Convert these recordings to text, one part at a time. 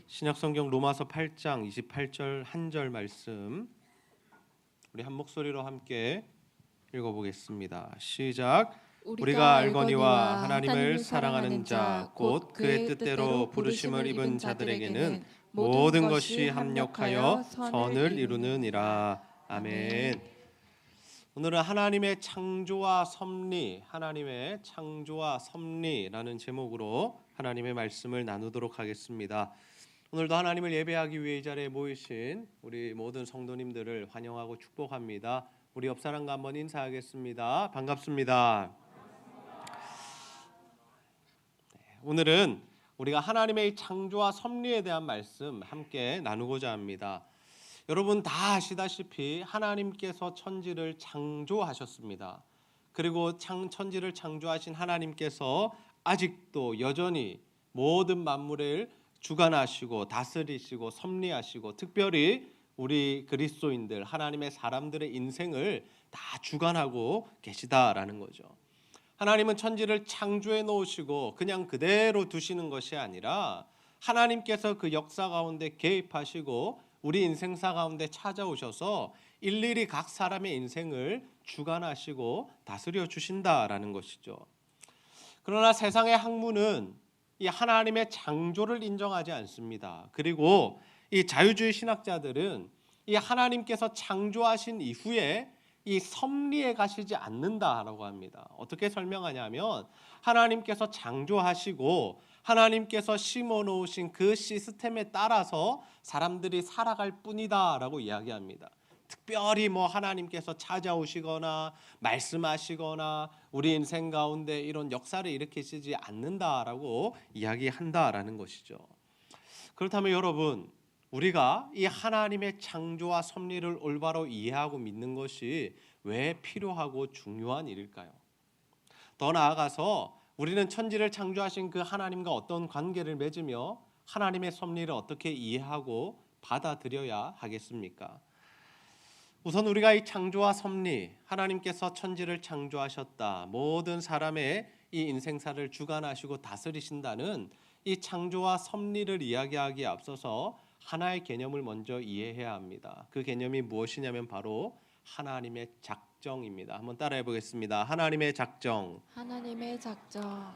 신약성경 로마서 8장 28절 한 절 말씀 우리 한 목소리로 함께 읽어보겠습니다. 시작. 우리가 알거니와 하나님을 사랑하는 자 곧 그의 뜻대로 부르심을 입은 자들에게는 모든 것이 합력하여 선을 이루느니라. 아멘. 오늘은 하나님의 창조와 섭리, 하나님의 창조와 섭리라는 제목으로 하나님의 말씀을 나누도록 하겠습니다. 오늘도 하나님을 예배하기 위해 이 자리에 모이신 우리 모든 성도님들을 환영하고 축복합니다. 우리 옆 사람과 한번 인사하겠습니다. 반갑습니다. 오늘은 우리가 하나님의 창조와 섭리에 대한 말씀 함께 나누고자 합니다. 여러분 다 아시다시피 하나님께서 천지를 창조하셨습니다. 그리고 천지를 창조하신 하나님께서 아직도 여전히 모든 만물을 주관하시고 다스리시고 섭리하시고 특별히 우리 그리스도인들 하나님의 사람들의 인생을 다 주관하고 계시다라는 거죠. 하나님은 천지를 창조해 놓으시고 그냥 그대로 두시는 것이 아니라 하나님께서 그 역사 가운데 개입하시고 우리 인생사 가운데 찾아오셔서 일일이 각 사람의 인생을 주관하시고 다스려 주신다라는 것이죠. 그러나 세상의 학문은 이 하나님의 창조를 인정하지 않습니다. 그리고 이 자유주의 신학자들은 이 하나님께서 창조하신 이후에 이 섭리에 가시지 않는다라고 합니다. 어떻게 설명하냐면 하나님께서 창조하시고 하나님께서 심어놓으신 그 시스템에 따라서 사람들이 살아갈 뿐이다라고 이야기합니다. 특별히 하나님께서 찾아오시거나 말씀하시거나 우리 인생 가운데 이런 역사를 일으키시지 않는다라고 이야기한다라는 것이죠. 그렇다면 여러분, 우리가 이 하나님의 창조와 섭리를 올바로 이해하고 믿는 것이 왜 필요하고 중요한 일일까요? 더 나아가서 우리는 천지를 창조하신 그 하나님과 어떤 관계를 맺으며 하나님의 섭리를 어떻게 이해하고 받아들여야 하겠습니까? 우선 우리가 이 창조와 섭리, 하나님께서 천지를 창조하셨다, 모든 사람의 이 인생사를 주관하시고 다스리신다는 이 창조와 섭리를 이야기하기에 앞서서 하나의 개념을 먼저 이해해야 합니다. 그 개념이 무엇이냐면 바로 하나님의 작정입니다. 한번 따라해 보겠습니다. 하나님의 작정. 하나님의 작정.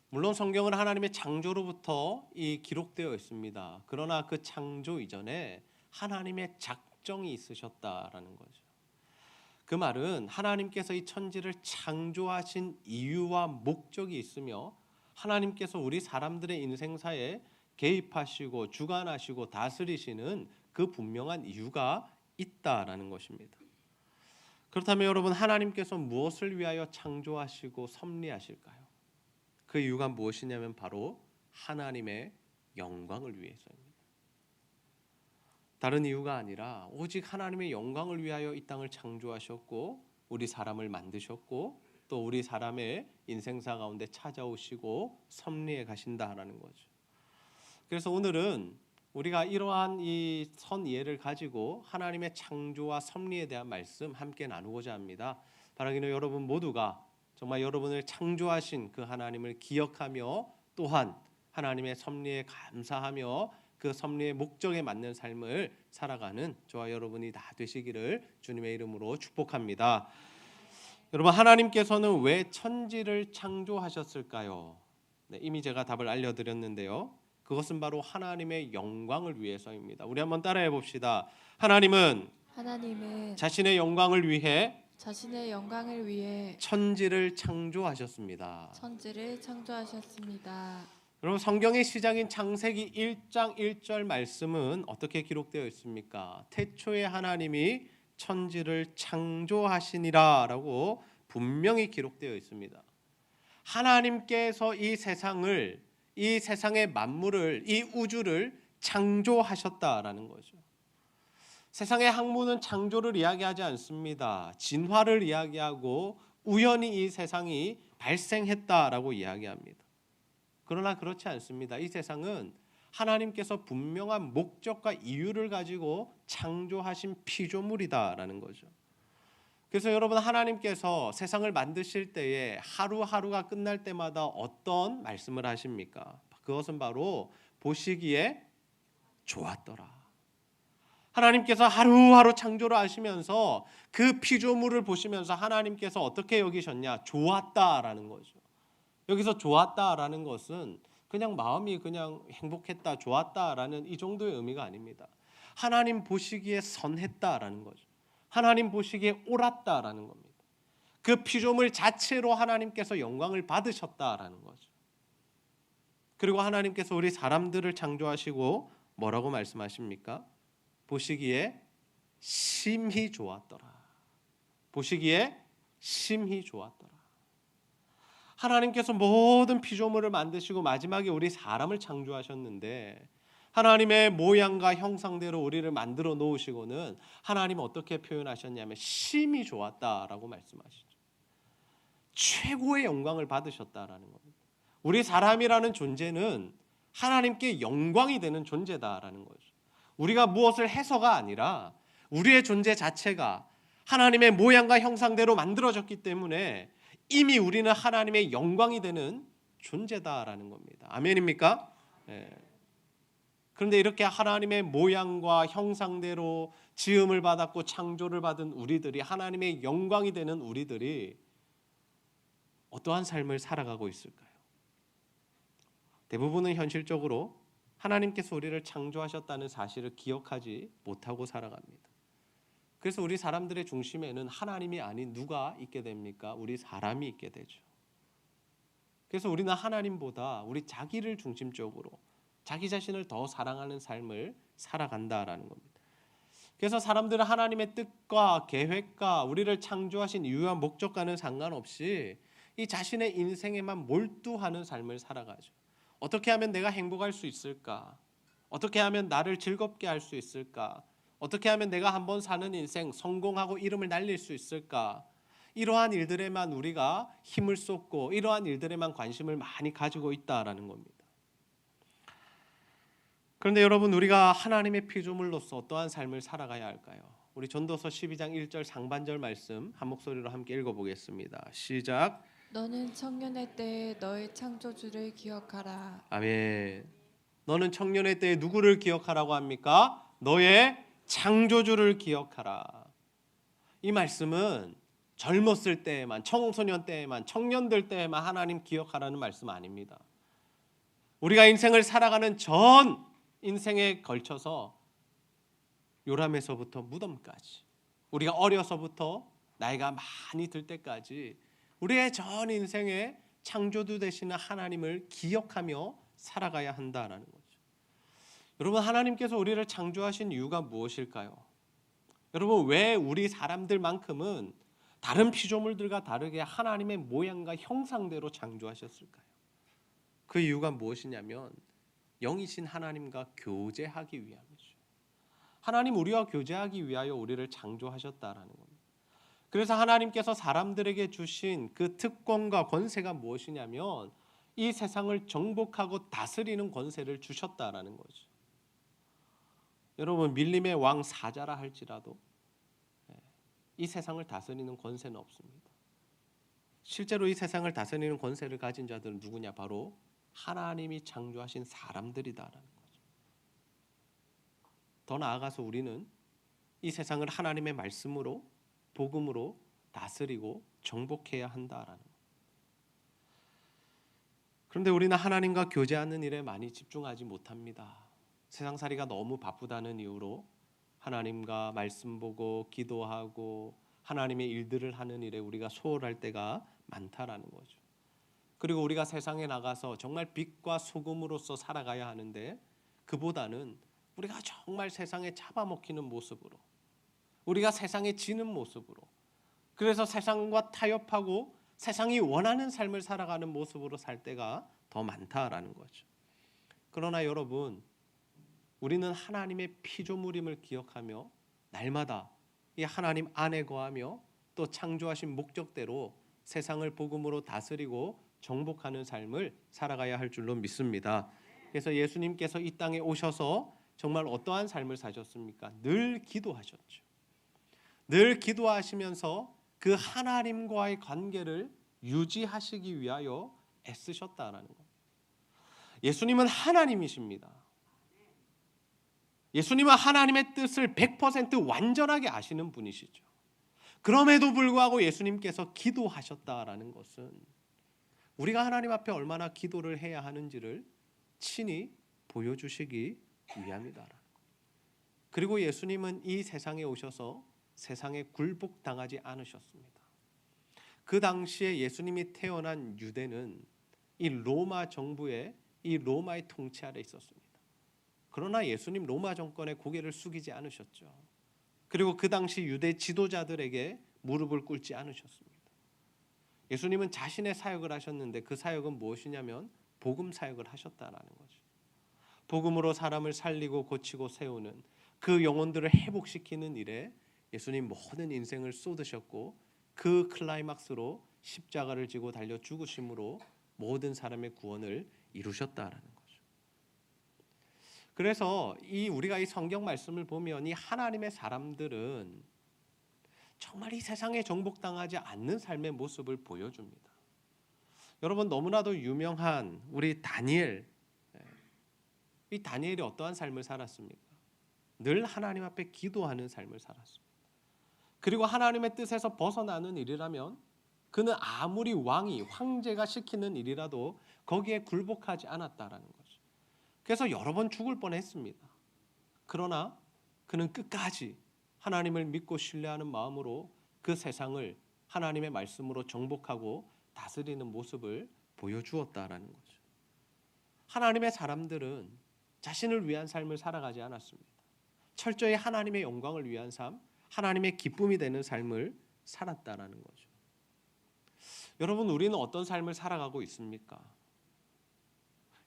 물론 성경은 하나님의 창조로부터 기록되어 있습니다. 그러나 그 창조 이전에 하나님의 작정이 있으셨다라는 거죠. 그 말은 하나님께서 이 천지를 창조하신 이유와 목적이 있으며 하나님께서 우리 사람들의 인생사에 개입하시고 주관하시고 다스리시는 그 분명한 이유가 있다라는 것입니다. 그렇다면 여러분, 하나님께서 무엇을 위하여 창조하시고 섭리하실까요? 그 이유가 무엇이냐면 바로 하나님의 영광을 위해서입니다. 다른 이유가 아니라 오직 하나님의 영광을 위하여 이 땅을 창조하셨고 우리 사람을 만드셨고 또 우리 사람의 인생사 가운데 찾아오시고 섭리해 가신다라는 거죠. 그래서 오늘은 우리가 이러한 이 선 이해를 가지고 하나님의 창조와 섭리에 대한 말씀 함께 나누고자 합니다. 바라기는 여러분 모두가 정말 여러분을 창조하신 그 하나님을 기억하며 또한 하나님의 섭리에 감사하며 그 섭리의 목적에 맞는 삶을 살아가는 저와 여러분이 다 되시기를 주님의 이름으로 축복합니다. 여러분, 하나님께서는 왜 천지를 창조하셨을까요? 이미 제가 답을 알려드렸는데요. 그것은 바로 하나님의 영광을 위해서입니다. 우리 한번 따라해 봅시다. 하나님은 자신의 영광을 위해 천지를 창조하셨습니다. 여러분, 성경의 시작인 창세기 1장 1절 말씀은 어떻게 기록되어 있습니까? 태초에 하나님이 천지를 창조하시니라 라고 분명히 기록되어 있습니다. 하나님께서 이 세상의 만물을, 이 우주를 창조하셨다라는 거죠. 세상의 학문은 창조를 이야기하지 않습니다. 진화를 이야기하고 우연히 이 세상이 발생했다라고 이야기합니다. 그러나 그렇지 않습니다. 이 세상은 하나님께서 분명한 목적과 이유를 가지고 창조하신 피조물이다라는 거죠. 그래서 여러분, 하나님께서 세상을 만드실 때에 하루하루가 끝날 때마다 어떤 말씀을 하십니까? 그것은 바로 보시기에 좋았더라. 하나님께서 하루하루 창조를 하시면서 그 피조물을 보시면서 하나님께서 어떻게 여기셨냐? 좋았다라는 거죠. 여기서 좋았다라는 것은 그냥 마음이 그냥 행복했다, 좋았다라는 이 정도의 의미가 아닙니다. 하나님 보시기에 선했다라는 거죠. 하나님 보시기에 옳았다라는 겁니다. 그 피조물 자체로 하나님께서 영광을 받으셨다라는 거죠. 그리고 하나님께서 우리 사람들을 창조하시고 뭐라고 말씀하십니까? 보시기에 심히 좋았더라. 보시기에 심히 좋았더라. 하나님께서 모든 피조물을 만드시고 마지막에 우리 사람을 창조하셨는데 하나님의 모양과 형상대로 우리를 만들어 놓으시고는 하나님 어떻게 표현하셨냐면 심히 좋았다라고 말씀하시죠. 최고의 영광을 받으셨다라는 겁니다. 우리 사람이라는 존재는 하나님께 영광이 되는 존재다라는 거죠. 우리가 무엇을 해서가 아니라 우리의 존재 자체가 하나님의 모양과 형상대로 만들어졌기 때문에 이미 우리는 하나님의 영광이 되는 존재다라는 겁니다. 아멘입니까? 네. 그런데 이렇게 하나님의 모양과 형상대로 지음을 받았고 창조를 받은 우리들이, 하나님의 영광이 되는 우리들이 어떠한 삶을 살아가고 있을까요? 대부분은 현실적으로 하나님께서 우리를 창조하셨다는 사실을 기억하지 못하고 살아갑니다. 그래서 우리 사람들의 중심에는 하나님이 아닌 누가 있게 됩니까? 우리 사람이 있게 되죠. 그래서 우리는 하나님보다 우리 자기를 중심적으로 자기 자신을 더 사랑하는 삶을 살아간다라는 겁니다. 그래서 사람들은 하나님의 뜻과 계획과 우리를 창조하신 이유와 목적과는 상관없이 이 자신의 인생에만 몰두하는 삶을 살아가죠. 어떻게 하면 내가 행복할 수 있을까? 어떻게 하면 나를 즐겁게 할 수 있을까? 어떻게 하면 내가 한번 사는 인생 성공하고 이름을 날릴 수 있을까? 이러한 일들에만 우리가 힘을 쏟고 이러한 일들에만 관심을 많이 가지고 있다라는 겁니다. 그런데 여러분, 우리가 하나님의 피조물로서 어떠한 삶을 살아가야 할까요? 우리 전도서 12장 1절 상반절 말씀 한 목소리로 함께 읽어보겠습니다. 시작. 너는 청년의 때에 너의 창조주를 기억하라. 아멘. 너는 청년의 때에 누구를 기억하라고 합니까? 너의 창조주를 기억하라. 이 말씀은 젊었을 때에만, 청소년 때에만, 청년들 때에만 하나님 기억하라는 말씀 아닙니다. 우리가 인생을 살아가는 전 인생에 걸쳐서 요람에서부터 무덤까지, 우리가 어려서부터 나이가 많이 들 때까지 우리의 전 인생에 창조주 되시는 하나님을 기억하며 살아가야 한다라는 거죠. 여러분, 하나님께서 우리를 창조하신 이유가 무엇일까요? 여러분, 왜 우리 사람들만큼은 다른 피조물들과 다르게 하나님의 모양과 형상대로 창조하셨을까요? 그 이유가 무엇이냐면 영이신 하나님과 교제하기 위함이죠. 하나님 우리와 교제하기 위하여 우리를 창조하셨다라는 겁니다. 그래서 하나님께서 사람들에게 주신 그 특권과 권세가 무엇이냐면 이 세상을 정복하고 다스리는 권세를 주셨다라는 거죠. 여러분, 밀림의 왕 사자라 할지라도 이 세상을 다스리는 권세는 없습니다. 실제로 이 세상을 다스리는 권세를 가진 자들은 누구냐? 바로 하나님이 창조하신 사람들이다라는 거죠. 더 나아가서 우리는 이 세상을 하나님의 말씀으로, 복음으로 다스리고 정복해야 한다라는 거예요. 그런데 우리는 하나님과 교제하는 일에 많이 집중하지 못합니다. 세상살이가 너무 바쁘다는 이유로 하나님과 말씀 보고 기도하고 하나님의 일들을 하는 일에 우리가 소홀할 때가 많다라는 거죠. 그리고 우리가 세상에 나가서 정말 빛과 소금으로서 살아가야 하는데 그보다는 우리가 정말 세상에 잡아먹히는 모습으로, 우리가 세상에 지는 모습으로, 그래서 세상과 타협하고 세상이 원하는 삶을 살아가는 모습으로 살 때가 더 많다라는 거죠. 그러나 여러분, 우리는 하나님의 피조물임을 기억하며 날마다 이 하나님 안에 거하며 또 창조하신 목적대로 세상을 복음으로 다스리고 정복하는 삶을 살아가야 할 줄로 믿습니다. 그래서 예수님께서 이 땅에 오셔서 정말 어떠한 삶을 사셨습니까? 늘 기도하셨죠. 늘 기도하시면서 그 하나님과의 관계를 유지하시기 위하여 애쓰셨다라는 겁니다. 예수님은 하나님이십니다. 예수님은 하나님의 뜻을 100% 완전하게 아시는 분이시죠. 그럼에도 불구하고 예수님께서 기도하셨다라는 것은 우리가 하나님 앞에 얼마나 기도를 해야 하는지를 친히 보여주시기 위함이다. 그리고 예수님은 이 세상에 오셔서 세상에 굴복당하지 않으셨습니다. 그 당시에 예수님이 태어난 유대는 이 로마 정부의 이 로마의 통치 아래 있었습니다. 그러나 예수님 로마 정권에 고개를 숙이지 않으셨죠. 그리고 그 당시 유대 지도자들에게 무릎을 꿇지 않으셨습니다. 예수님은 자신의 사역을 하셨는데 그 사역은 무엇이냐면 복음 사역을 하셨다라는 거죠. 복음으로 사람을 살리고 고치고 세우는 그 영혼들을 회복시키는 일에 예수님 모든 인생을 쏟으셨고 그 클라이막스로 십자가를 지고 달려 죽으심으로 모든 사람의 구원을 이루셨다라는 거죠. 그래서 우리가 이 성경 말씀을 보면 이 하나님의 사람들은 정말 이 세상에 정복당하지 않는 삶의 모습을 보여줍니다. 여러분 너무나도 유명한 우리 다니엘, 이 다니엘이 어떠한 삶을 살았습니까? 늘 하나님 앞에 기도하는 삶을 살았습니다. 그리고 하나님의 뜻에서 벗어나는 일이라면 그는 아무리 왕이 황제가 시키는 일이라도 거기에 굴복하지 않았다라는 거죠. 그래서 여러 번 죽을 뻔했습니다. 그러나 그는 끝까지 하나님을 믿고 신뢰하는 마음으로 그 세상을 하나님의 말씀으로 정복하고 다스리는 모습을 보여주었다라는 거죠. 하나님의 사람들은 자신을 위한 삶을 살아가지 않았습니다. 철저히 하나님의 영광을 위한 삶, 하나님의 기쁨이 되는 삶을 살았다라는 거죠. 여러분 우리는 어떤 삶을 살아가고 있습니까?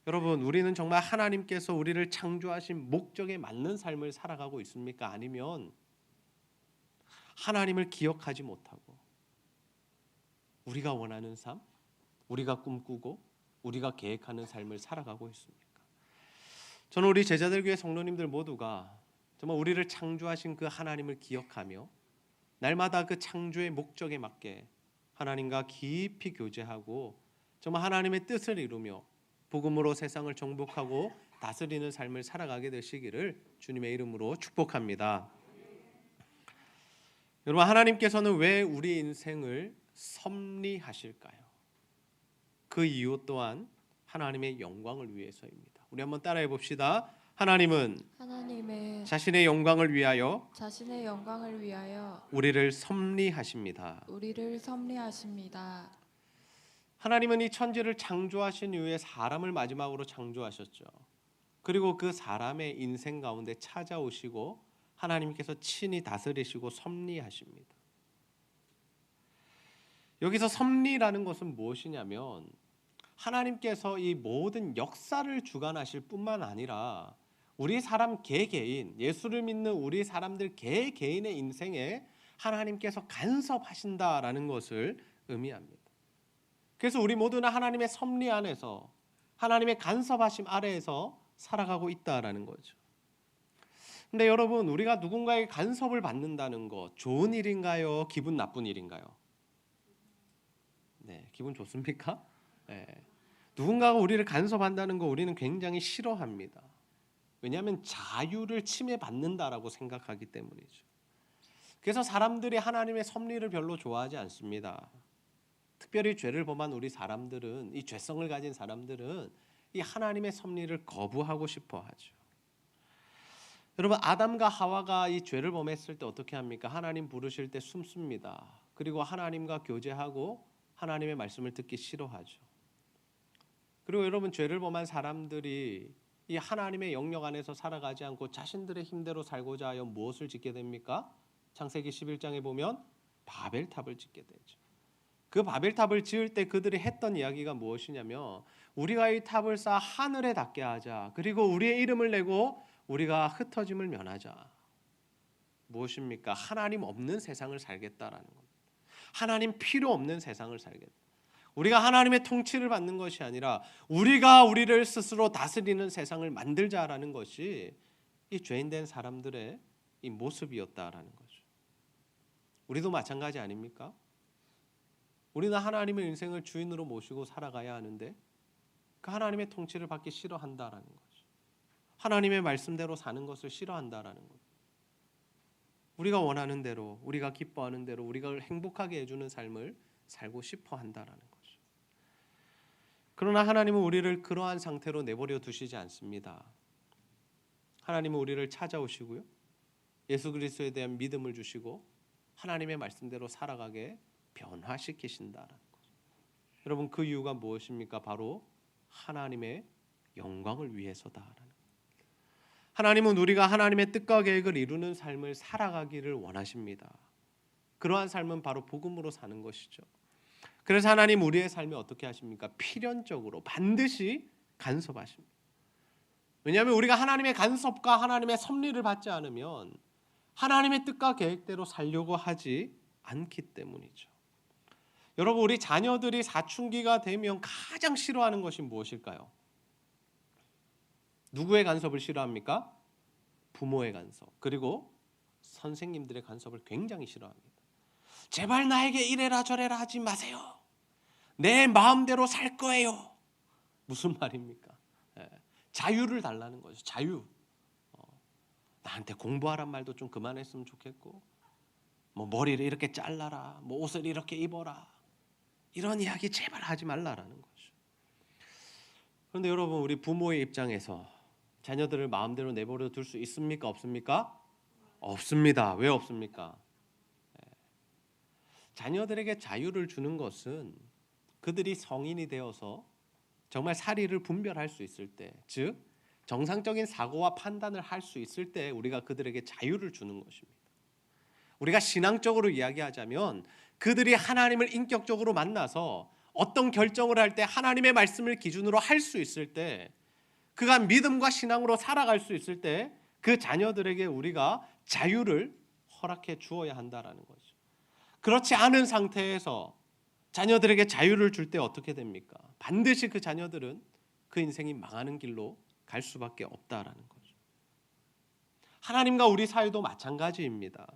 여러분 우리는 정말 하나님께서 우리를 창조하신 목적에 맞는 삶을 살아가고 있습니까? 아니면 하나님을 기억하지 못하고 우리가 원하는 삶, 우리가 꿈꾸고 우리가 계획하는 삶을 살아가고 있습니까? 저는 우리 제자들교회 성도님들 모두가 정말 우리를 창조하신 그 하나님을 기억하며 날마다 그 창조의 목적에 맞게 하나님과 깊이 교제하고 정말 하나님의 뜻을 이루며 복음으로 세상을 정복하고 다스리는 삶을 살아가게 되시기를 주님의 이름으로 축복합니다. 여러분 하나님께서는 왜 우리 인생을 섭리하실까요? 그 이유 또한 하나님의 영광을 위해서입니다. 우리 한번 따라해 봅시다. 하나님은 자신의 영광을 위하여 우리를 섭리하십니다. 하나님은 이 천지를 창조하신 이후에 사람을 마지막으로 창조하셨죠. 그리고 그 사람의 인생 가운데 찾아오시고 하나님께서 친히 다스리시고 섭리하십니다. 여기서 섭리라는 것은 무엇이냐면 하나님께서 이 모든 역사를 주관하실 뿐만 아니라 우리 사람 개개인, 예수를 믿는 우리 사람들 개개인의 인생에 하나님께서 간섭하신다라는 것을 의미합니다. 그래서 우리 모두는 하나님의 섭리 안에서 하나님의 간섭하심 아래에서 살아가고 있다라는 거죠. 근데 여러분 우리가 누군가의 간섭을 받는다는 거 좋은 일인가요? 기분 나쁜 일인가요? 네, 기분 좋습니까? 네. 누군가가 우리를 간섭한다는 거 우리는 굉장히 싫어합니다. 왜냐하면 자유를 침해받는다라고 생각하기 때문이죠. 그래서 사람들이 하나님의 섭리를 별로 좋아하지 않습니다. 특별히 죄를 범한 우리 사람들은, 이 죄성을 가진 사람들은 이 하나님의 섭리를 거부하고 싶어 하죠. 여러분 아담과 하와가 이 죄를 범했을 때 어떻게 합니까? 하나님 부르실 때 숨습니다. 그리고 하나님과 교제하고 하나님의 말씀을 듣기 싫어하죠. 그리고 여러분 죄를 범한 사람들이 이 하나님의 영역 안에서 살아가지 않고 자신들의 힘대로 살고자 하여 무엇을 짓게 됩니까? 창세기 11장에 보면 바벨탑을 짓게 되죠. 그 바벨탑을 지을 때 그들이 했던 이야기가 무엇이냐면 우리가 이 탑을 쌓아 하늘에 닿게 하자. 그리고 우리의 이름을 내고 우리가 흩어짐을 면하자. 무엇입니까? 하나님 없는 세상을 살겠다라는 겁니다. 하나님 필요 없는 세상을 살겠다. 우리가 하나님의 통치를 받는 것이 아니라 우리가 우리를 스스로 다스리는 세상을 만들자라는 것이 이 죄인된 사람들의 이 모습이었다라는 거죠. 우리도 마찬가지 아닙니까? 우리는 하나님의 인생을 주인으로 모시고 살아가야 하는데 그 하나님의 통치를 받기 싫어한다라는 거죠. 하나님의 말씀대로 사는 것을 싫어한다라는 거예요. 우리가 원하는 대로, 우리가 기뻐하는 대로, 우리가 행복하게 해주는 삶을 살고 싶어 한다라는 거죠. 그러나 하나님은 우리를 그러한 상태로 내버려 두시지 않습니다. 하나님은 우리를 찾아오시고요, 예수 그리스도에 대한 믿음을 주시고 하나님의 말씀대로 살아가게 변화시키신다라는 거죠. 여러분, 그 이유가 무엇입니까? 바로 하나님의 영광을 위해서다라는 거예요. 하나님은 우리가 하나님의 뜻과 계획을 이루는 삶을 살아가기를 원하십니다. 그러한 삶은 바로 복음으로 사는 것이죠. 그래서 하나님 우리의 삶에 어떻게 하십니까? 필연적으로 반드시 간섭하십니다. 왜냐하면 우리가 하나님의 간섭과 하나님의 섭리를 받지 않으면 하나님의 뜻과 계획대로 살려고 하지 않기 때문이죠. 여러분, 우리 자녀들이 사춘기가 되면 가장 싫어하는 것이 무엇일까요? 누구의 간섭을 싫어합니까? 부모의 간섭, 그리고 선생님들의 간섭을 굉장히 싫어합니다. 제발 나에게 이래라 저래라 하지 마세요. 내 마음대로 살 거예요. 무슨 말입니까? 자유를 달라는 거죠. 자유. 나한테 공부하란 말도 좀 그만했으면 좋겠고, 뭐 머리를 이렇게 잘라라, 뭐 옷을 이렇게 입어라, 이런 이야기 제발 하지 말라라는 거죠. 그런데 여러분, 우리 부모의 입장에서 자녀들을 마음대로 내버려 둘 수 있습니까? 없습니까? 없습니다. 왜 없습니까? 자녀들에게 자유를 주는 것은 그들이 성인이 되어서 정말 사리를 분별할 수 있을 때, 즉 정상적인 사고와 판단을 할 수 있을 때 우리가 그들에게 자유를 주는 것입니다. 우리가 신앙적으로 이야기하자면 그들이 하나님을 인격적으로 만나서 어떤 결정을 할 때 하나님의 말씀을 기준으로 할 수 있을 때, 그가 믿음과 신앙으로 살아갈 수 있을 때 그 자녀들에게 우리가 자유를 허락해 주어야 한다라는 거죠. 그렇지 않은 상태에서 자녀들에게 자유를 줄 때 어떻게 됩니까? 반드시 그 자녀들은 그 인생이 망하는 길로 갈 수밖에 없다라는 거죠. 하나님과 우리 사이도 마찬가지입니다.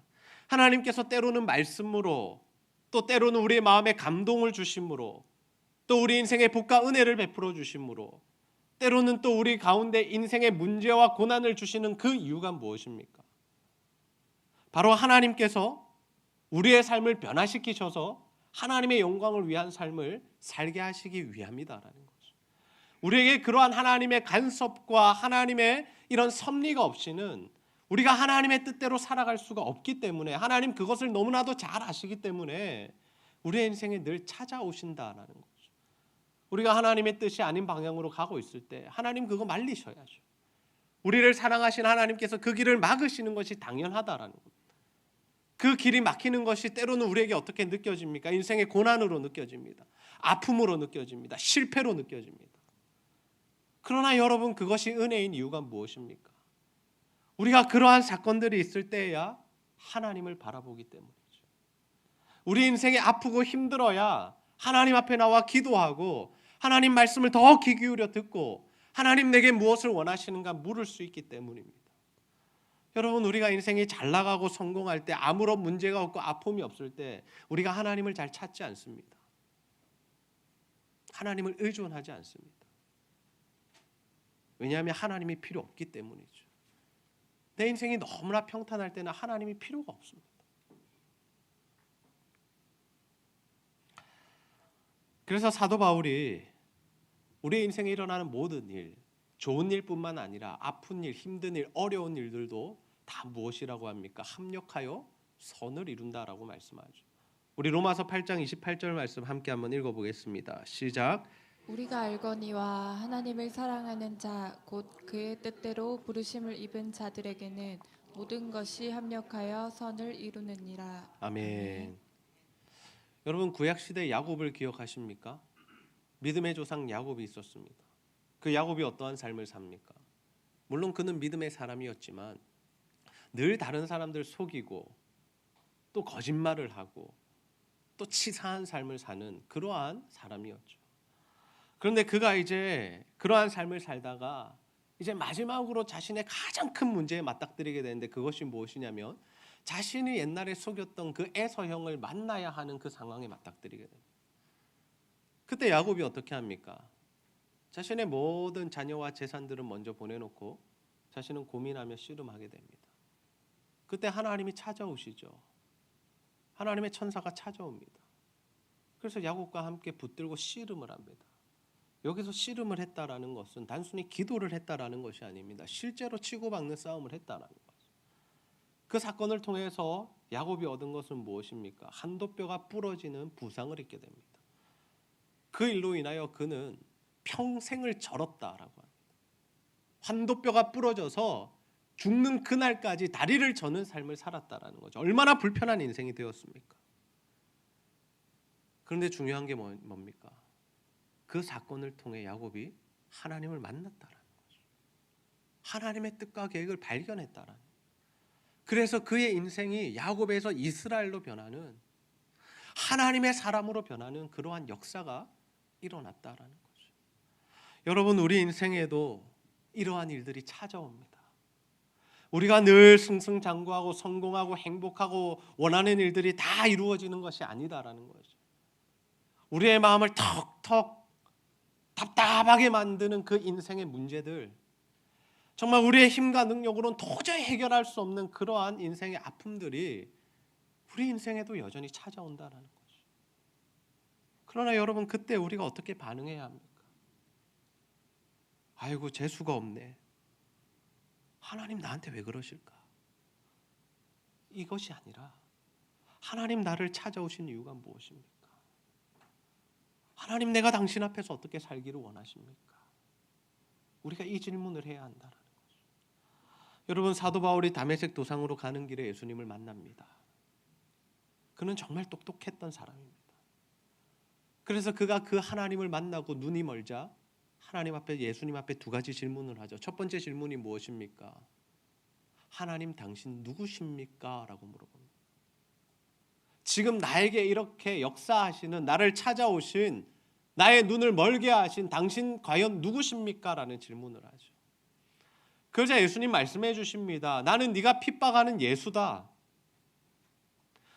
하나님께서 때로는 말씀으로, 또 때로는 우리의 마음에 감동을 주심으로, 또 우리 인생에 복과 은혜를 베풀어 주심으로, 때로는 또 우리 가운데 인생의 문제와 고난을 주시는 그 이유가 무엇입니까? 바로 하나님께서 우리의 삶을 변화시키셔서 하나님의 영광을 위한 삶을 살게 하시기 위함이다라는 거죠. 우리에게 그러한 하나님의 간섭과 하나님의 이런 섭리가 없이는 우리가 하나님의 뜻대로 살아갈 수가 없기 때문에, 하나님 그것을 너무나도 잘 아시기 때문에 우리의 인생에 늘 찾아오신다라는 거죠. 우리가 하나님의 뜻이 아닌 방향으로 가고 있을 때 하나님 그거 말리셔야죠. 우리를 사랑하신 하나님께서 그 길을 막으시는 것이 당연하다라는 겁니다. 그 길이 막히는 것이 때로는 우리에게 어떻게 느껴집니까? 인생의 고난으로 느껴집니다. 아픔으로 느껴집니다. 실패로 느껴집니다. 그러나 여러분, 그것이 은혜인 이유가 무엇입니까? 우리가 그러한 사건들이 있을 때야 하나님을 바라보기 때문이죠. 우리 인생이 아프고 힘들어야 하나님 앞에 나와 기도하고 하나님 말씀을 더 귀 기울여 듣고 하나님 내게 무엇을 원하시는가 물을 수 있기 때문입니다. 여러분, 우리가 인생이 잘 나가고 성공할 때, 아무런 문제가 없고 아픔이 없을 때 우리가 하나님을 잘 찾지 않습니다. 하나님을 의존하지 않습니다. 왜냐하면 하나님이 필요 없기 때문이죠. 내 인생이 너무나 평탄할 때는 하나님이 필요가 없습니다. 그래서 사도 바울이 우리 인생에 일어나는 모든 일, 좋은 일뿐만 아니라 아픈 일, 힘든 일, 어려운 일들도 다 무엇이라고 합니까? 합력하여 선을 이룬다라고 말씀하죠. 우리 로마서 8장 28절 말씀 함께 한번 읽어보겠습니다. 시작. 우리가 알거니와 하나님을 사랑하는 자 곧 그의 뜻대로 부르심을 입은 자들에게는 모든 것이 합력하여 선을 이루느니라. 아멘. 여러분, 구약 시대 야곱을 기억하십니까? 믿음의 조상 야곱이 있었습니다. 그 야곱이 어떠한 삶을 삽니까? 물론 그는 믿음의 사람이었지만 늘 다른 사람들 속이고 또 거짓말을 하고 또 치사한 삶을 사는 그러한 사람이었죠. 그런데 그가 이제 그러한 삶을 살다가 이제 마지막으로 자신의 가장 큰 문제에 맞닥뜨리게 되는데, 그것이 무엇이냐면 자신이 옛날에 속였던 그 에서 형을 만나야 하는 그 상황에 맞닥뜨리게 됩니다. 그때 야곱이 어떻게 합니까? 자신의 모든 자녀와 재산들은 먼저 보내놓고 자신은 고민하며 씨름하게 됩니다. 그때 하나님이 찾아오시죠. 하나님의 천사가 찾아옵니다. 그래서 야곱과 함께 붙들고 씨름을 합니다. 여기서 씨름을 했다라는 것은 단순히 기도를 했다라는 것이 아닙니다. 실제로 치고받는 싸움을 했다라는 것. 그 사건을 통해서 야곱이 얻은 것은 무엇입니까? 한도뼈가 부러지는 부상을 입게 됩니다. 그 일로 인하여 그는 평생을 절었다라고 합니다. 한도뼈가 부러져서 죽는 그날까지 다리를 저는 삶을 살았다라는 거죠. 얼마나 불편한 인생이 되었습니까? 그런데 중요한 게 뭡니까? 그 사건을 통해 야곱이 하나님을 만났다라는 거죠. 하나님의 뜻과 계획을 발견했다라는 거죠. 그래서 그의 인생이 야곱에서 이스라엘로 변하는, 하나님의 사람으로 변하는 그러한 역사가 일어났다라는 거죠. 여러분, 우리 인생에도 이러한 일들이 찾아옵니다. 우리가 늘 승승장구하고 성공하고 행복하고 원하는 일들이 다 이루어지는 것이 아니다라는 거죠. 우리의 마음을 턱턱 답답하게 만드는 그 인생의 문제들, 정말 우리의 힘과 능력으로는 도저히 해결할 수 없는 그러한 인생의 아픔들이 우리 인생에도 여전히 찾아온다라는 거죠. 그러나 여러분, 그때 우리가 어떻게 반응해야 합니까? 아이고, 재수가 없네. 하나님 나한테 왜 그러실까? 이것이 아니라 하나님 나를 찾아오신 이유가 무엇입니까? 하나님, 내가 당신 앞에서 어떻게 살기를 원하십니까? 우리가 이 질문을 해야 한다는 거죠. 여러분, 사도 바울이 다메섹 도상으로 가는 길에 예수님을 만납니다. 그는 정말 똑똑했던 사람입니다. 그래서 그가 그 하나님을 만나고 눈이 멀자 하나님 앞에, 예수님 앞에 두 가지 질문을 하죠. 첫 번째 질문이 무엇입니까? 하나님, 당신 누구십니까? 라고 물어봅니다. 지금 나에게 이렇게 역사하시는, 나를 찾아오신, 나의 눈을 멀게 하신 당신 과연 누구십니까? 라는 질문을 하죠. 그러자 예수님 말씀해 주십니다. 나는 네가 핍박하는 예수다.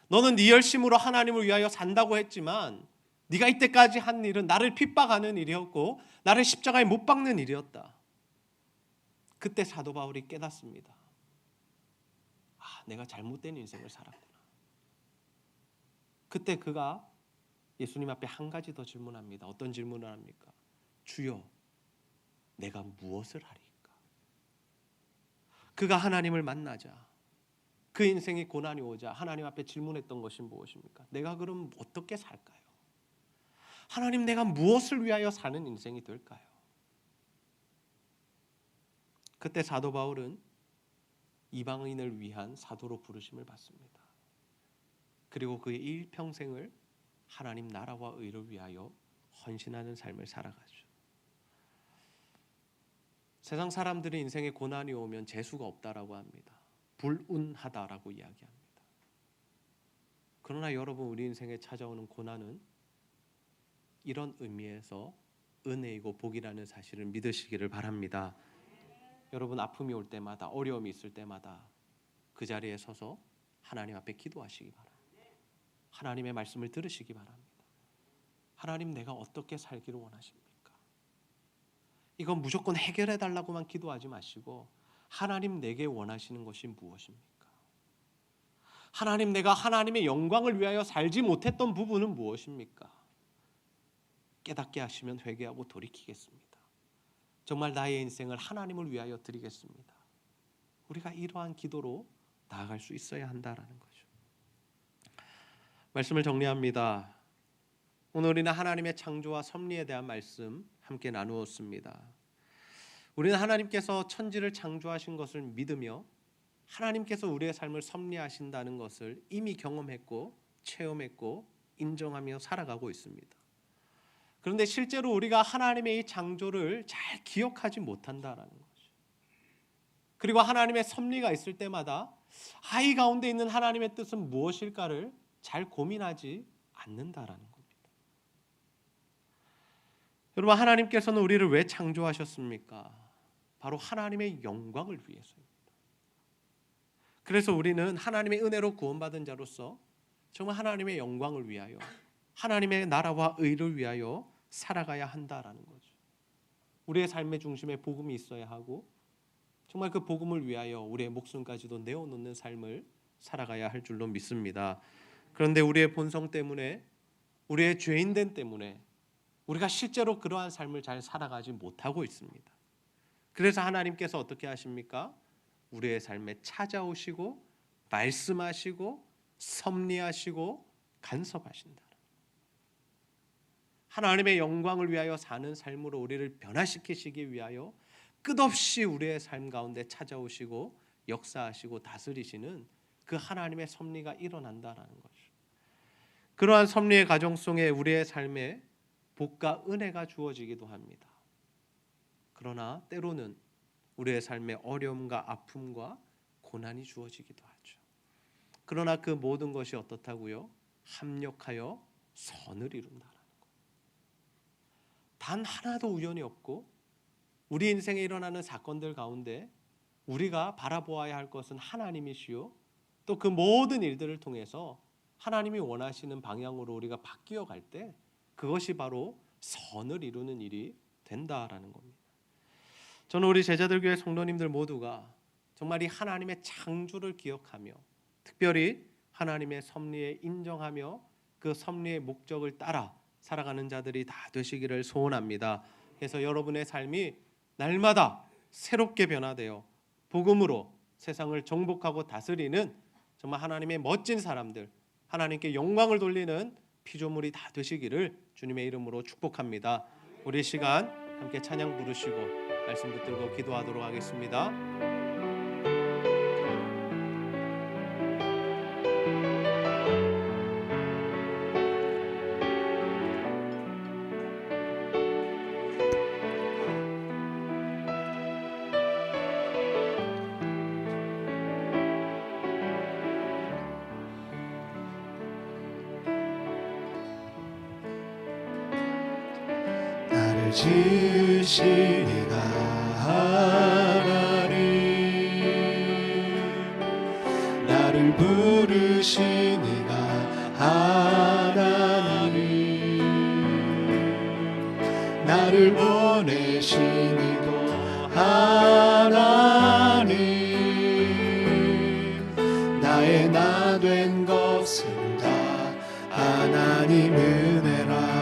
너는 네 열심으로 하나님을 위하여 산다고 했지만 네가 이때까지 한 일은 나를 핍박하는 일이었고 나를 십자가에 못 박는 일이었다. 그때 사도 바울이 깨닫습니다. 아, 내가 잘못된 인생을 살았구나. 그때 그가 예수님 앞에 한 가지 더 질문합니다. 어떤 질문을 합니까? 주여, 내가 무엇을 하리까? 그가 하나님을 만나자, 그 인생이 고난이 오자 하나님 앞에 질문했던 것이 무엇입니까? 내가 그럼 어떻게 살까요? 하나님, 내가 무엇을 위하여 사는 인생이 될까요? 그때 사도 바울은 이방인을 위한 사도로 부르심을 받습니다. 그리고 그의 일평생을 하나님 나라와 의를 위하여 헌신하는 삶을 살아가죠. 세상 사람들이 인생에 고난이 오면 재수가 없다라고 합니다. 불운하다라고 이야기합니다. 그러나 여러분, 우리 인생에 찾아오는 고난은 이런 의미에서 은혜이고 복이라는 사실을 믿으시기를 바랍니다. 여러분, 아픔이 올 때마다, 어려움이 있을 때마다 그 자리에 서서 하나님 앞에 기도하시기 바랍니다. 하나님의 말씀을 들으시기 바랍니다. 하나님, 내가 어떻게 살기를 원하십니까? 이건 무조건 해결해 달라고만 기도하지 마시고, 하나님, 내게 원하시는 것이 무엇입니까? 하나님, 내가 하나님의 영광을 위하여 살지 못했던 부분은 무엇입니까? 깨닫게 하시면 회개하고 돌이키겠습니다. 정말 나의 인생을 하나님을 위하여 드리겠습니다. 우리가 이러한 기도로 나아갈 수 있어야 한다라는 거죠. 말씀을 정리합니다. 오늘 우리는 하나님의 창조와 섭리에 대한 말씀 함께 나누었습니다. 우리는 하나님께서 천지를 창조하신 것을 믿으며 하나님께서 우리의 삶을 섭리하신다는 것을 이미 경험했고 체험했고 인정하며 살아가고 있습니다. 그런데 실제로 우리가 하나님의 이 창조를 잘 기억하지 못한다라는 거죠. 그리고 하나님의 섭리가 있을 때마다 이 가운데 있는 하나님의 뜻은 무엇일까를 잘 고민하지 않는다라는 겁니다. 여러분, 하나님께서는 우리를 왜 창조하셨습니까? 바로 하나님의 영광을 위해서입니다. 그래서 우리는 하나님의 은혜로 구원받은 자로서 정말 하나님의 영광을 위하여, 하나님의 나라와 의를 위하여 살아가야 한다라는 거죠. 우리의 삶의 중심에 복음이 있어야 하고 정말 그 복음을 위하여 우리의 목숨까지도 내어놓는 삶을 살아가야 할 줄로 믿습니다. 그런데 우리의 본성 때문에, 우리의 죄인됨 때문에 우리가 실제로 그러한 삶을 잘 살아가지 못하고 있습니다. 그래서 하나님께서 어떻게 하십니까? 우리의 삶에 찾아오시고 말씀하시고 섭리하시고 간섭하신다. 하나님의 영광을 위하여 사는 삶으로 우리를 변화시키시기 위하여 끝없이 우리의 삶 가운데 찾아오시고 역사하시고 다스리시는 그 하나님의 섭리가 일어난다라는 거죠. 그러한 섭리의 과정 속에 우리의 삶에 복과 은혜가 주어지기도 합니다. 그러나 때로는 우리의 삶에 어려움과 아픔과 고난이 주어지기도 하죠. 그러나 그 모든 것이 어떻다고요? 합력하여 선을 이룬다라는 것. 단 하나도 우연이 없고 우리 인생에 일어나는 사건들 가운데 우리가 바라보아야 할 것은 하나님이시요, 또 그 모든 일들을 통해서 하나님이 원하시는 방향으로 우리가 바뀌어 갈 때 그것이 바로 선을 이루는 일이 된다라는 겁니다. 저는 우리 제자들교회 성도님들 모두가 정말 이 하나님의 창조를 기억하며 특별히 하나님의 섭리에 인정하며 그 섭리의 목적을 따라 살아가는 자들이 다 되시기를 소원합니다. 그래서 여러분의 삶이 날마다 새롭게 변화되어 복음으로 세상을 정복하고 다스리는 정말 하나님의 멋진 사람들, 하나님께 영광을 돌리는 피조물이 다 되시기를 주님의 이름으로 축복합니다. 우리 시간 함께 찬양 부르시고 말씀 붙들고 기도하도록 하겠습니다. 지으신 이가 하나님, 나를 부르신 이가 하나님, 나를 보내신 이도 하나님, 나의 나 된 것은 다 하나님 은혜라.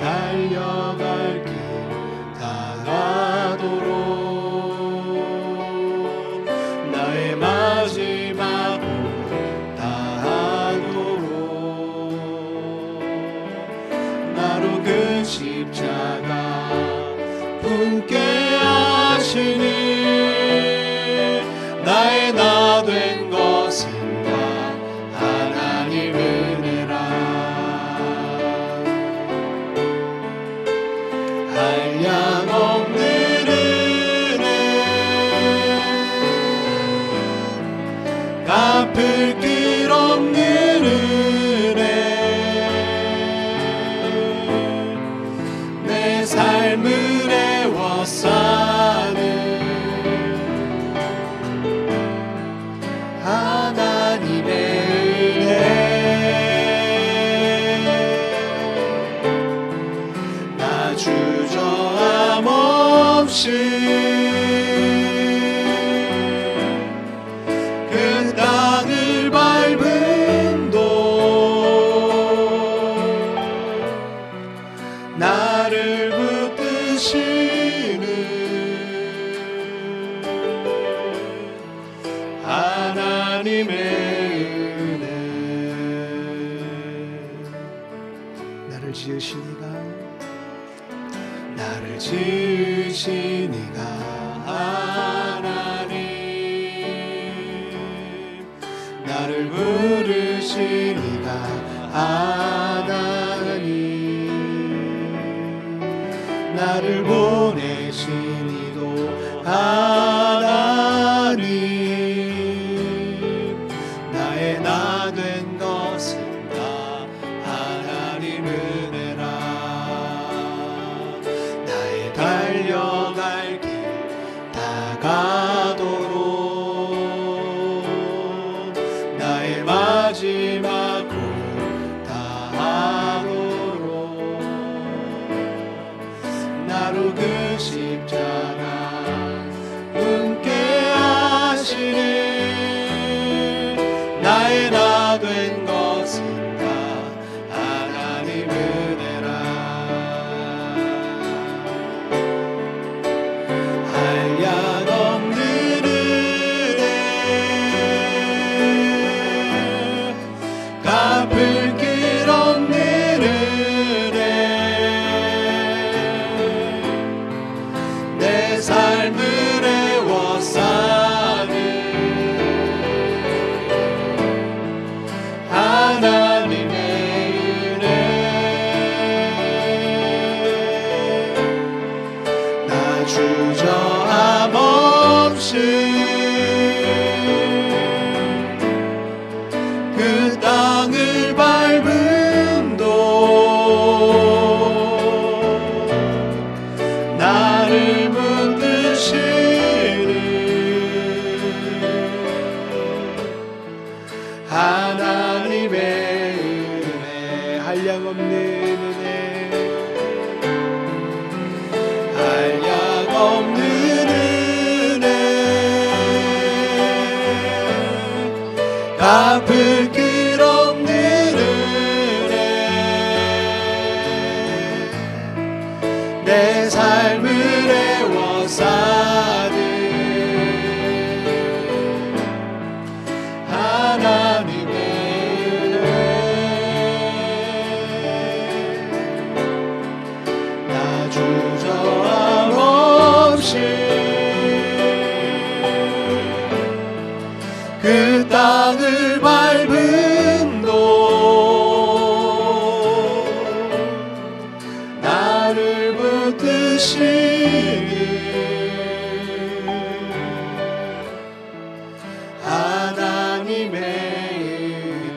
달려갈 길 다가도록, 나의 마지막 홀 다하도록, 나로 그 십자가 품게 하시니, 나의 나 된 것은 다 하나님 은혜라. 한량없는 은혜, 갚을 길 없는 은혜, 내 삶을 애워싸는 하나님의 은혜. 나 주저함 없이 그 땅을 밟은 도 나를 붙드시는 하나님의 은혜. 나를 지으신 이가, 나를 지으신 이가 하나님, 나를 부르신 이가 하나님, 나를 보내신 이도 하나님, 나의 나 된 것은 다 하나님 은혜라. 나의 달려갈 길 다가도록, 나의 마지막 골 다하도록, 나로 그 앞을 끝없는 은혜 내 삶을 애워싸는 하나님의 은혜 나 주저함 없이 그 땅을 밟음도 나를 붙드시는 하나님의 은혜.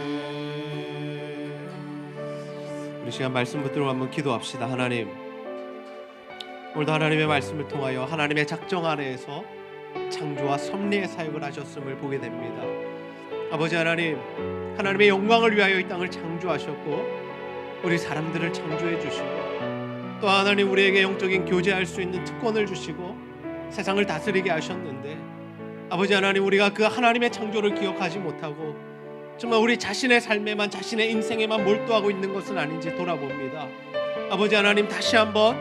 우리 시간 말씀 붙들고 한번 기도합시다. 하나님, 오늘도 하나님의 말씀을 통하여 하나님의 작정 아래에서 창조와 섭리의 사역을 하셨음을 보게 됩니다. 아버지 하나님, 하나님의 영광을 위하여 이 땅을 창조하셨고 우리 사람들을 창조해 주시고 또 하나님 우리에게 영적인 교제할 수 있는 특권을 주시고 세상을 다스리게 하셨는데 아버지 하나님, 우리가 그 하나님의 창조를 기억하지 못하고 정말 우리 자신의 삶에만, 자신의 인생에만 몰두하고 있는 것은 아닌지 돌아봅니다. 아버지 하나님, 다시 한번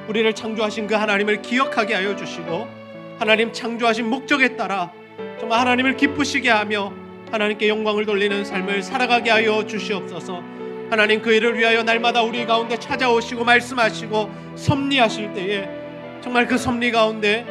우리를 창조하신 그 하나님을 기억하게 하여 주시고 하나님 창조하신 목적에 따라 정말 하나님을 기쁘시게 하며 하나님께 영광을 돌리는 삶을 살아가게 하여 주시옵소서. 하나님, 그 일을 위하여 날마다 우리 가운데 찾아오시고 말씀하시고 섭리하실 때에 정말 그 섭리 가운데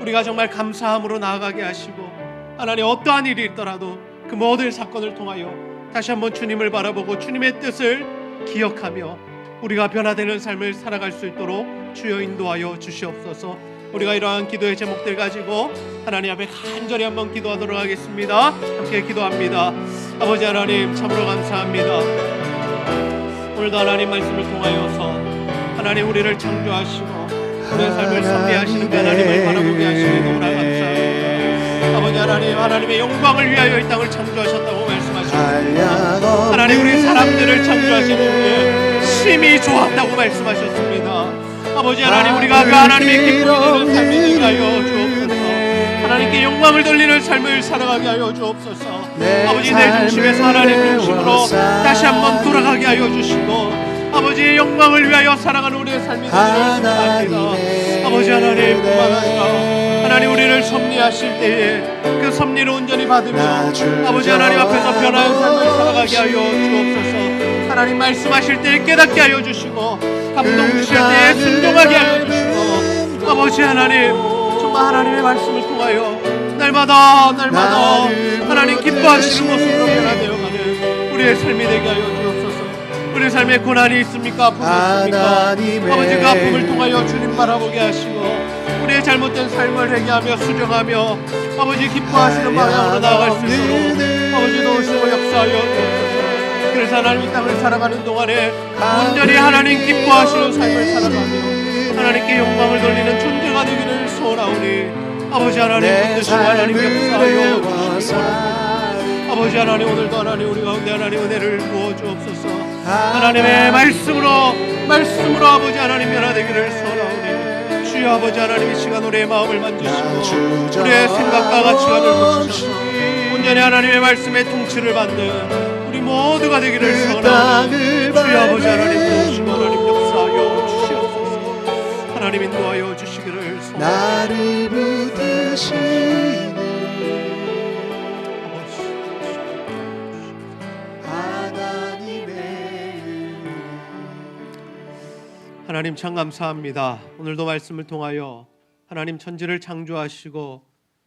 우리가 정말 감사함으로 나아가게 하시고 하나님, 어떠한 일이 있더라도 그 모든 사건을 통하여 다시 한번 주님을 바라보고 주님의 뜻을 기억하며 우리가 변화되는 삶을 살아갈 수 있도록 주여 인도하여 주시옵소서. 우리가 이러한 기도의 제목들 가지고 하나님 앞에 간절히 한번 기도하도록 하겠습니다. 함께 기도합니다. 아버지 하나님, 참으로 감사합니다. 오늘도 하나님 말씀을 통하여서 하나님 우리를 창조하시고 우리의 삶을 섭리하시는 그 하나님을 바라보게 하시니 너무나 감사합니다. 아버지 하나님, 하나님의 영광을 위하여 이 땅을 창조하셨다고 말씀하셨습니다. 하나님, 우리 사람들을 창조하신 후에 심히 좋았다고 말씀하셨습니다. 아버지 하나님, 우리가 그 하나님의 기쁨이 되는 삶이 되게 하여 주옵소서. 하나님께 영광을 돌리는 삶을 살아가게 하여 주옵소서. 아버지, 내 중심에서 하나님 중심으로 다시 한번 돌아가게 하여 주시고 아버지의 영광을 위하여 살아가는 우리의 삶이 되기를 축원합니다. 아버지 하나님, 뿐만 아니라 하나님 우리를 섭리하실 때에 그 섭리를 온전히 받으며 아버지 하나님 앞에서 변화의 삶을 살아가게 하여 주옵소서. 하나님 말씀하실 때에 깨닫게 하여 주시고 감동 주실 때에 순종하게 하여 주시고 아버지 하나님, 정말 하나님의 말씀을 통하여 날마다 하나님 기뻐하시는 모습으로 변화되어가는 우리의 삶이 되게 하여 주옵소서. 우리 삶에 고난이 있습니까? 아픔이 있습니까? 아버지, 그 아픔을 통하여 주님 바라보게 하시고 우리의 잘못된 삶을 회개하며 수정하며 아버지 기뻐하시는 방향으로 나아갈 수 있도록 아버지 도우시고 역사하여 주옵소서. 그래서 하나님 이 땅을 살아가는 동안에 온전히 하나님 기뻐하시는 삶을 살아가며 하나님께 영광을 돌리는 존재가 되기를 소원하오니 아버지 하나님 붙드시고 하나님 역사하여 주시기 바랍니다. 아버지 하나님, 오늘도 하나님 우리 가운데 하나님 은혜를 부어주옵소서. 하나님의 말씀으로 아버지 하나님 변화되기를 소원하오니 주여 아버지 하나님, 이 시간 우리의 마음을 만지시고 우리의 생각과 가치관을 고치셔서 온전히 하나님의 말씀의 통치를 받는 우리 모두가 되기를 소원하오니 주여 아버지 하나님 도우시고 하나님 역사하여 주시옵소서. 하나님 인도하여 주시기를 소원합니다. 나를 붙드시는 하나님 참 감사합니다. 오늘도 말씀을 통하여 하나님 천지를 창조하시고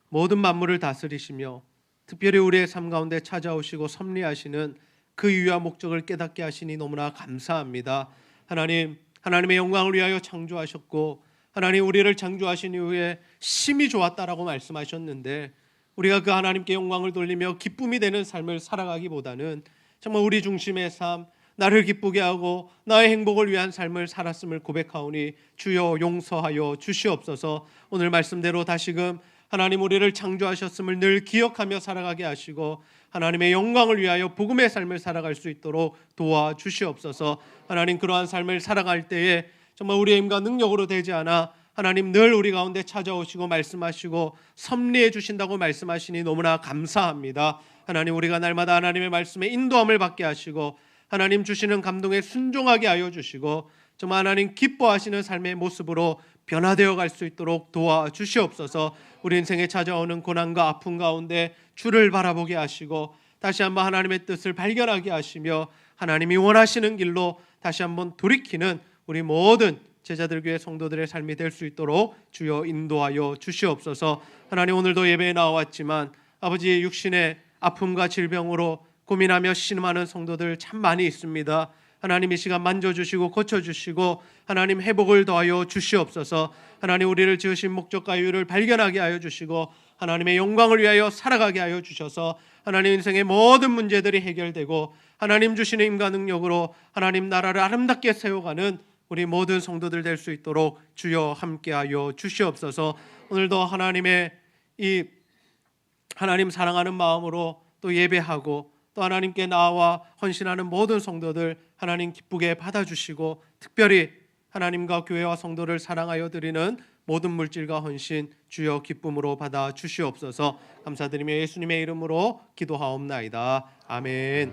모든 만물을 다스리시며 특별히 우리의 삶 가운데 찾아오시고 섭리하시는 그 이유와 목적을 깨닫게 하시니 너무나 감사합니다. 하나님, 하나님의 영광을 위하여 창조하셨고 하나님 우리를 창조하신 이후에 심히 좋았다라고 말씀하셨는데 우리가 그 하나님께 영광을 돌리며 기쁨이 되는 삶을 살아가기보다는 정말 우리 중심의 삶, 나를 기쁘게 하고 나의 행복을 위한 삶을 살았음을 고백하오니 주여 용서하여 주시옵소서. 오늘 말씀대로 다시금 하나님 우리를 창조하셨음을 늘 기억하며 살아가게 하시고 하나님의 영광을 위하여 복음의 삶을 살아갈 수 있도록 도와주시옵소서. 하나님, 그러한 삶을 살아갈 때에 정말 우리의 힘과 능력으로 되지 않아 하나님 늘 우리 가운데 찾아오시고 말씀하시고 섭리해 주신다고 말씀하시니 너무나 감사합니다. 하나님 우리가 날마다 하나님의 말씀에 인도함을 받게 하시고 하나님 주시는 감동에 순종하게 하여 주시고 정말 하나님 기뻐하시는 삶의 모습으로 변화되어 갈 수 있도록 도와주시옵소서. 우리 인생에 찾아오는 고난과 아픔 가운데 주를 바라보게 하시고 다시 한번 하나님의 뜻을 발견하게 하시며 하나님이 원하시는 길로 다시 한번 돌이키는 우리 모든 제자들 교회 성도들의 삶이 될 수 있도록 주여 인도하여 주시옵소서. 하나님 오늘도 예배에 나왔지만 아버지 육신의 아픔과 질병으로 고민하며 신음하는 성도들 참 많이 있습니다. 하나님 이 시간 만져주시고 고쳐주시고 하나님 회복을 더하여 주시옵소서. 하나님 우리를 지으신 목적과 이유를 발견하게 하여 주시고 하나님의 영광을 위하여 살아가게 하여 주셔서 하나님 인생의 모든 문제들이 해결되고 하나님 주시는 힘과 능력으로 하나님 나라를 아름답게 세워가는 우리 모든 성도들 될 수 있도록 주여 함께하여 주시옵소서. 오늘도 하나님의 이 하나님 사랑하는 마음으로 또 예배하고 또 하나님께 나와 헌신하는 모든 성도들 하나님 기쁘게 받아주시고 특별히 하나님과 교회와 성도를 사랑하여 드리는 모든 물질과 헌신 주여 기쁨으로 받아 주시옵소서. 감사드리며 예수님의 이름으로 기도하옵나이다. 아멘.